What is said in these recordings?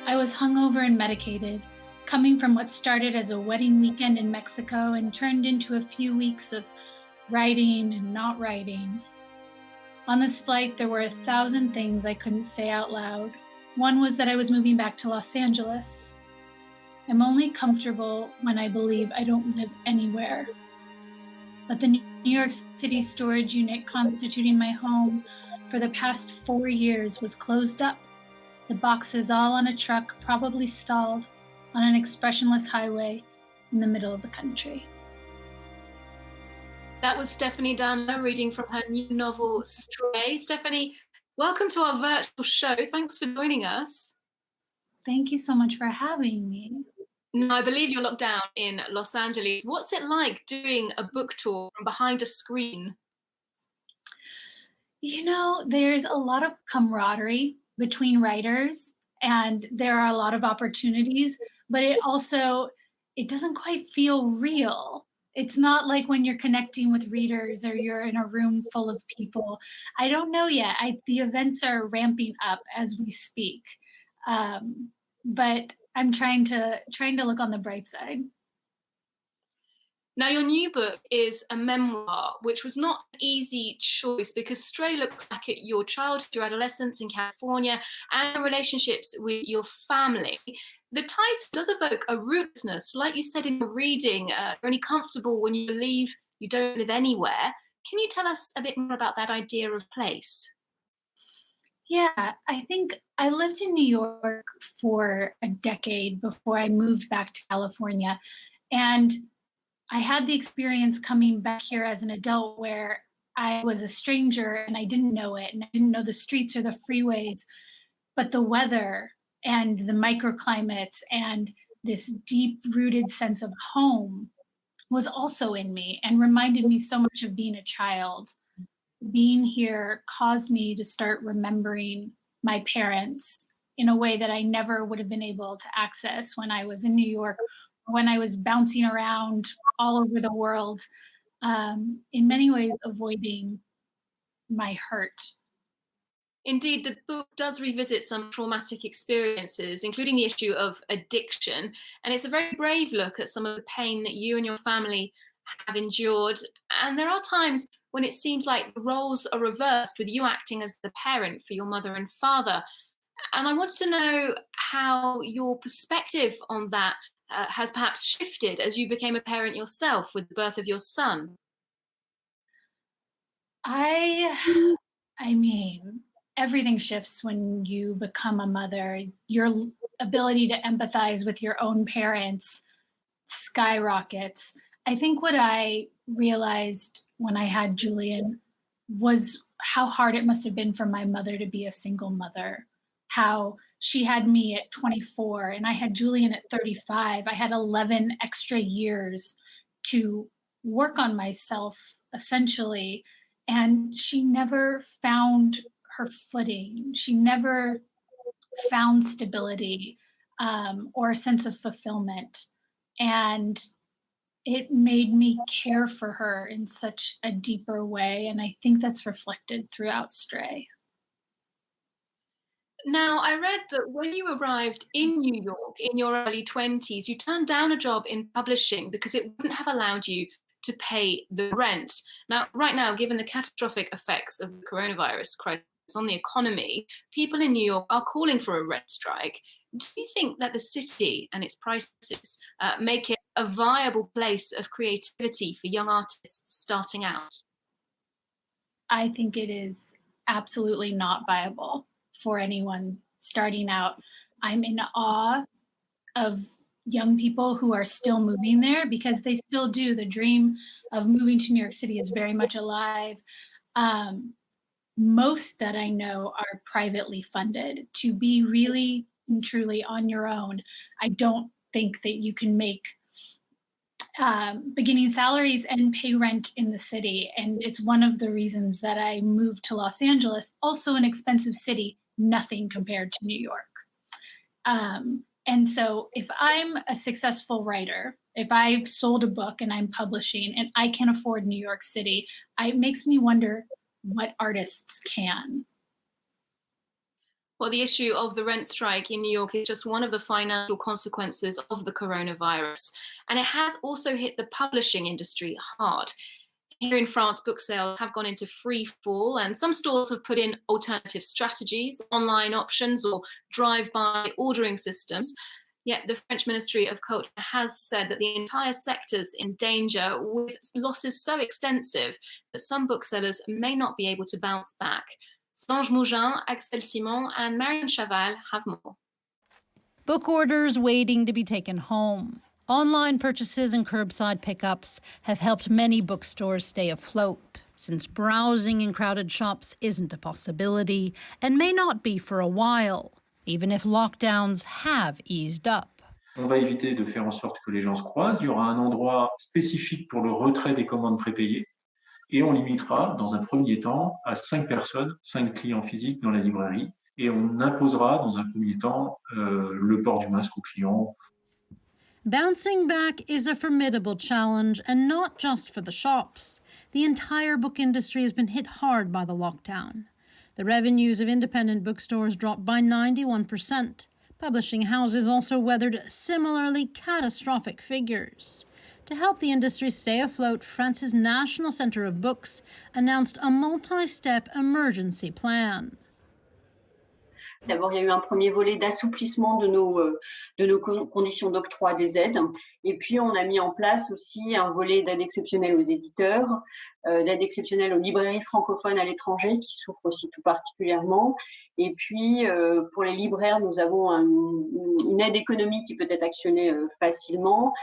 I was hungover and medicated, coming from what started as a wedding weekend in Mexico and turned into a few weeks of writing and not writing. On this flight, there were 1,000 things I couldn't say out loud. One was that I was moving back to Los Angeles. I'm only comfortable when I believe I don't live anywhere. But the New York City storage unit constituting my home for the past 4 years was closed up. The boxes all on a truck, probably stalled on an expressionless highway in the middle of the country. That was Stephanie Danler reading from her new novel, Stray. Stephanie, welcome to our virtual show. Thanks for joining us. Thank you so much for having me. Now, I believe you're locked down in Los Angeles. What's it like doing a book tour from behind a screen? There's a lot of camaraderie between writers and there are a lot of opportunities, but it doesn't quite feel real. It's not like when you're connecting with readers or you're in a room full of people. I don't know yet. The events are ramping up as we speak. But I'm trying to look on the bright side. Now, your new book is a memoir, which was not an easy choice because Stray looks back at your childhood, your adolescence in California, and your relationships with your family. The title does evoke a rootlessness. Like you said in your reading, you're only comfortable when you believe you don't live anywhere. Can you tell us a bit more about that idea of place? Yeah, I think I lived in New York for a decade before I moved back to California. And I had the experience coming back here as an adult where I was a stranger and I didn't know it and I didn't know the streets or the freeways, but the weather and the microclimates and this deep rooted sense of home was also in me and reminded me so much of being a child. Being here caused me to start remembering my parents in a way that I never would have been able to access when I was in New York, when I was bouncing around all over the world, in many ways avoiding my hurt. Indeed, the book does revisit some traumatic experiences, including the issue of addiction. And it's a very brave look at some of the pain that you and your family have endured. And there are times when it seems like the roles are reversed, with you acting as the parent for your mother and father. And I wanted to know how your perspective on that has perhaps shifted as you became a parent yourself with the birth of your son. I I mean, everything shifts when you become a mother. Your ability to empathize with your own parents skyrockets. I think what I realized when I had Julian was how hard it must have been for my mother to be a single mother. How she had me at 24 and I had Julian at 35. I had 11 extra years to work on myself essentially. And she never found her footing. She never found stability or a sense of fulfillment. And it made me care for her in such a deeper way. And I think that's reflected throughout Stray. Now, I read that when you arrived in New York in your early 20s, you turned down a job in publishing because it wouldn't have allowed you to pay the rent. Now, right now, given the catastrophic effects of the coronavirus crisis on the economy, people in New York are calling for a rent strike. Do you think that the city and its prices make it a viable place of creativity for young artists starting out? I think it is absolutely not viable for anyone starting out. I'm in awe of young people who are still moving there because they still do. The dream of moving to New York City is very much alive. Um, Most that I know are privately funded. To be really and truly on your own, I don't think that you can make beginning salaries and pay rent in the city. And it's one of the reasons that I moved to Los Angeles, also an expensive city, nothing compared to New York. And so if I'm a successful writer, if I've sold a book and I'm publishing and I can afford New York City, it makes me wonder what artists can. Well, the issue of the rent strike in New York is just one of the financial consequences of the coronavirus. And it has also hit the publishing industry hard. Here in France, book sales have gone into free fall, and some stores have put in alternative strategies, online options, or drive by ordering systems. Yet the French Ministry of Culture has said that the entire sector's in danger, with losses so extensive that some booksellers may not be able to bounce back. Solange Mougin, Axel Simon, and Marion Chaval have more. Book orders waiting to be taken home. Online purchases and curbside pickups have helped many bookstores stay afloat, since browsing in crowded shops isn't a possibility and may not be for a while, even if lockdowns have eased up. On va éviter de faire en sorte que les gens se croisent. Il y aura un endroit spécifique pour le retrait des commandes prépayées. Et on limitera, dans un premier temps, à 5 personnes, 5 clients physiques dans la librairie. Et on imposera, dans un premier temps, le port du masque aux clients. Bouncing back is a formidable challenge, and not just for the shops. The entire book industry has been hit hard by the lockdown. The revenues of independent bookstores dropped by 91%. Publishing houses also weathered similarly catastrophic figures. To help the industry stay afloat, France's National Centre of Books announced a multi-step emergency plan. D'abord, il y a eu un premier volet d'assouplissement de nos conditions d'octroi des aides. Et puis, on a mis en place aussi un volet d'aide exceptionnelle aux éditeurs, d'aide exceptionnelle aux librairies francophones à l'étranger qui souffrent aussi tout particulièrement. Et puis, pour les libraires, nous avons une aide économique qui peut être actionnée facilement.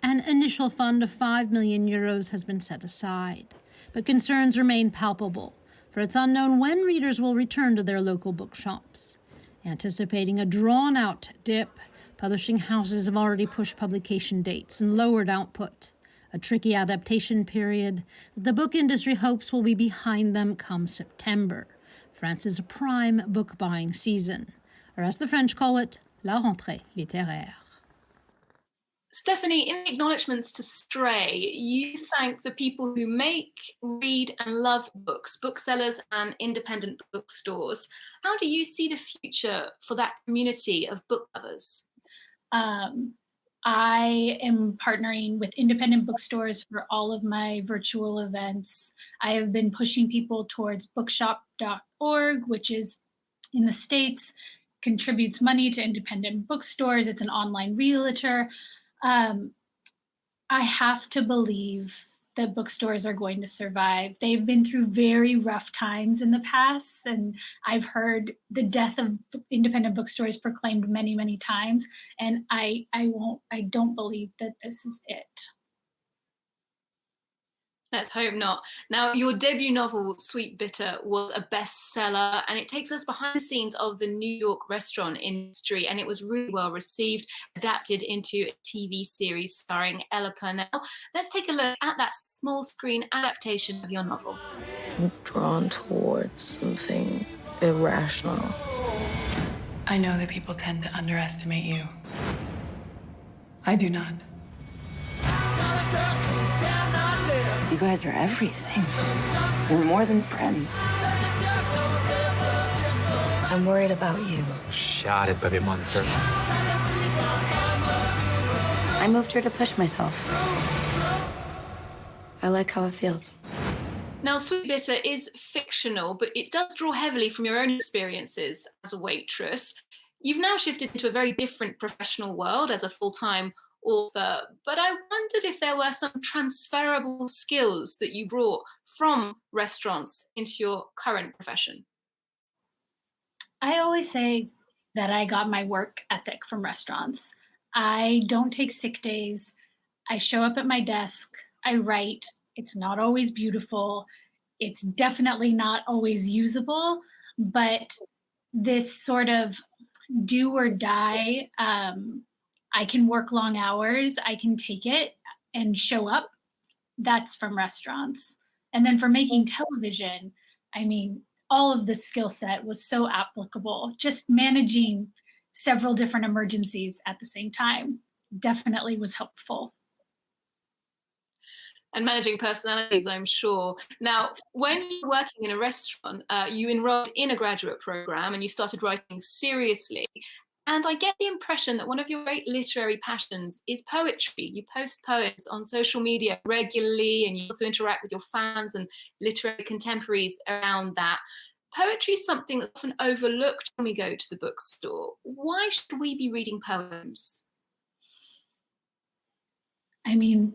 An initial fund of 5 million euros has been set aside, but concerns remain palpable, for it's unknown when readers will return to their local bookshops. Anticipating a drawn-out dip, publishing houses have already pushed publication dates and lowered output, a tricky adaptation period that the book industry hopes will be behind them come September, France's prime book-buying season, or as the French call it, la rentrée littéraire. Stephanie, in the acknowledgements to Stray, you thank the people who make, read, and love books, booksellers, and independent bookstores. How do you see the future for that community of book lovers? I am partnering with independent bookstores for all of my virtual events. I have been pushing people towards bookshop.org, which is in the States, contributes money to independent bookstores. It's an online realtor. I have to believe that bookstores are going to survive. They've been through very rough times in the past, and I've heard the death of independent bookstores proclaimed many, many times, and I don't believe that this is it. Let's hope not. Now, your debut novel, Sweetbitter, was a bestseller, and it takes us behind the scenes of the New York restaurant industry, and it was really well received, adapted into a TV series starring Ella Purnell. Let's take a look at that small screen adaptation of your novel. I'm drawn towards something irrational. I know that people tend to underestimate you. I do not. You guys are everything. You're more than friends. I'm worried about you. Shot by the monster. I moved here to push myself. I like how it feels. Now, Sweetbitter is fictional, but it does draw heavily from your own experiences as a waitress. You've now shifted into a very different professional world as a full-time author, but I wondered if there were some transferable skills that you brought from restaurants into your current profession. I always say that I got my work ethic from restaurants. I don't take sick days. I show up at my desk. I write. It's not always beautiful. It's definitely not always usable, but this sort of do or die, I can work long hours, I can take it and show up. That's from restaurants. And then for making television, I mean, all of the skill set was so applicable. Just managing several different emergencies at the same time definitely was helpful. and managing personalities, I'm sure. Now, when you were working in a restaurant, you enrolled in a graduate program and you started writing seriously. And I get the impression that one of your great literary passions is poetry. You post poems on social media regularly, and you also interact with your fans and literary contemporaries around that. Poetry is something that's often overlooked when we go to the bookstore. Why should we be reading poems? I mean,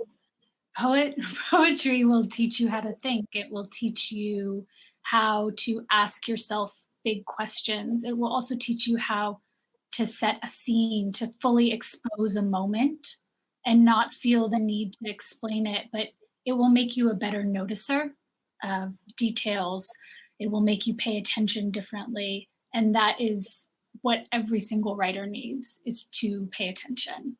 poetry will teach you how to think. It will teach you how to ask yourself big questions. It will also teach you how to set a scene, to fully expose a moment and not feel the need to explain it, but it will make you a better noticer of details. It will make you pay attention differently. And that is what every single writer needs, is to pay attention.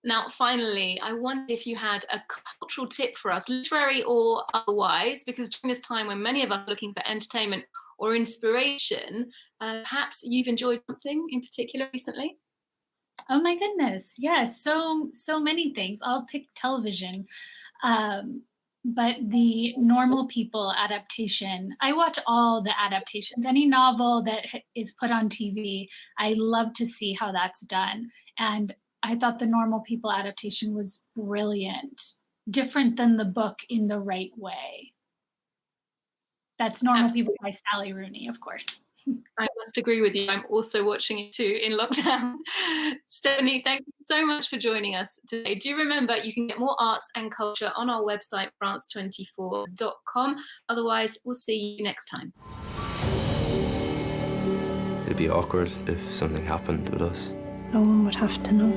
Now, finally, I wondered if you had a cultural tip for us, literary or otherwise, because during this time when many of us are looking for entertainment or inspiration, perhaps you've enjoyed something in particular recently? Oh my goodness. Yes. So many things. I'll pick television. Um, but the Normal People adaptation, I watch all the adaptations. Any novel that is put on TV, I love to see how that's done. And I thought the Normal People adaptation was brilliant, different than the book in the right way. That's Normal People by Sally Rooney, of course. I must agree with you. I'm also watching it too in lockdown. Stephanie, thank you so much for joining us today. Do remember you can get more arts and culture on our website, france24.com. Otherwise, we'll see you next time. It'd be awkward if something happened with us. No one would have to know.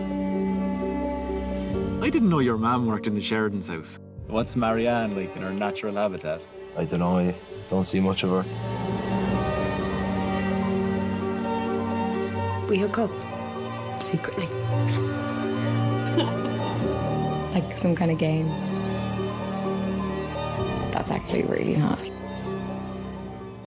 I didn't know your mum worked in the Sheridan's house. What's Marianne like in her natural habitat? I don't know, I don't see much of her. We hook up secretly. Like some kind of game. That's actually really hot.